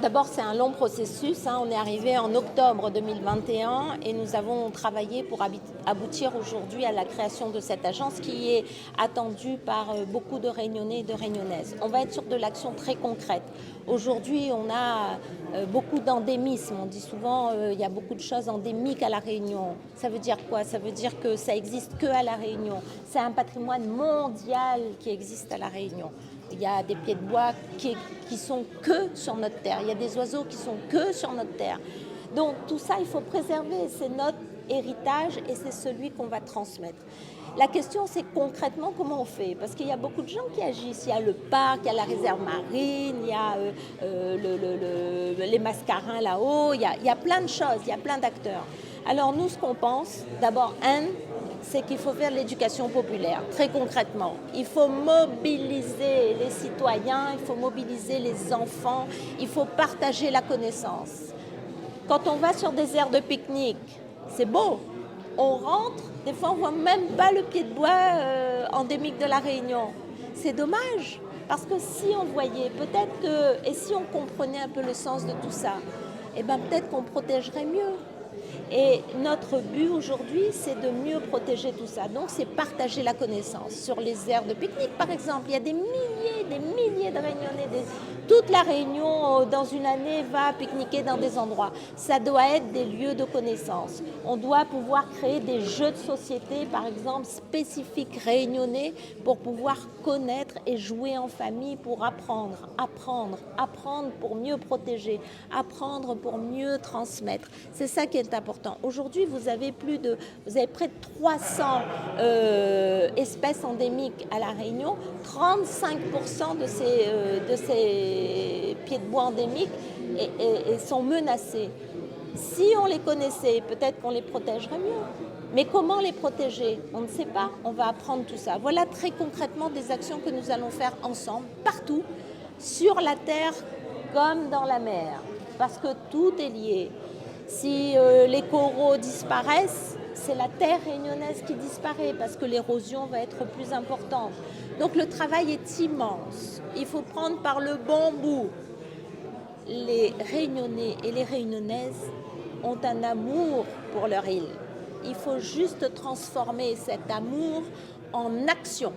D'abord, c'est un long processus. On est arrivé en octobre 2021 et nous avons travaillé pour aboutir aujourd'hui à la création de cette agence qui est attendue par beaucoup de Réunionnais et de Réunionnaises. On va être sur de l'action très concrète. Aujourd'hui, on a beaucoup d'endémisme. On dit souvent il y a beaucoup de choses endémiques à La Réunion. Ça veut dire quoi? Ça veut dire que ça existe que à La Réunion. C'est un patrimoine mondial qui existe à La Réunion. Il y a des pieds de bois qui sont que sur notre terre. Il y a des oiseaux qui sont que sur notre terre. Donc tout ça, il faut préserver. C'est notre héritage et c'est celui qu'on va transmettre. La question, c'est concrètement comment on fait. Parce qu'il y a beaucoup de gens qui agissent. Il y a le parc, il y a la réserve marine, il y a les mascarins là-haut. Il y a plein de choses, il y a plein d'acteurs. Alors nous, ce qu'on pense, d'abord, c'est qu'il faut faire l'éducation populaire, très concrètement. Il faut mobiliser les citoyens, il faut mobiliser les enfants, il faut partager la connaissance. Quand on va sur des aires de pique-nique, c'est beau. On rentre, des fois on ne voit même pas le pied de bois endémique de la Réunion. C'est dommage, parce que si on voyait, peut-être que, et si on comprenait un peu le sens de tout ça, eh ben peut-être qu'on protégerait mieux. Et notre but aujourd'hui, c'est de mieux protéger tout ça. Donc, c'est partager la connaissance. Sur les aires de pique-nique, par exemple, il y a des milliers de Réunionnais. Toute la Réunion, dans une année, va pique-niquer dans des endroits. Ça doit être des lieux de connaissance. On doit pouvoir créer des jeux de société, par exemple, spécifiques réunionnais pour pouvoir connaître et jouer en famille pour apprendre pour mieux protéger, apprendre pour mieux transmettre. C'est ça qui est important. Aujourd'hui, vous avez près de 300 espèces endémiques à La Réunion. 35% de ces pieds de bois endémiques sont menacés. Si on les connaissait, peut-être qu'on les protégerait mieux. Mais comment les protéger? On ne sait pas. On va apprendre tout ça. Voilà très concrètement des actions que nous allons faire ensemble, partout, sur la terre comme dans la mer. Parce que tout est lié. Si les coraux disparaissent, c'est la terre réunionnaise qui disparaît parce que l'érosion va être plus importante. Donc le travail est immense. Il faut prendre par le bon bout. Les Réunionnais et les Réunionnaises ont un amour pour leur île. Il faut juste transformer cet amour en action.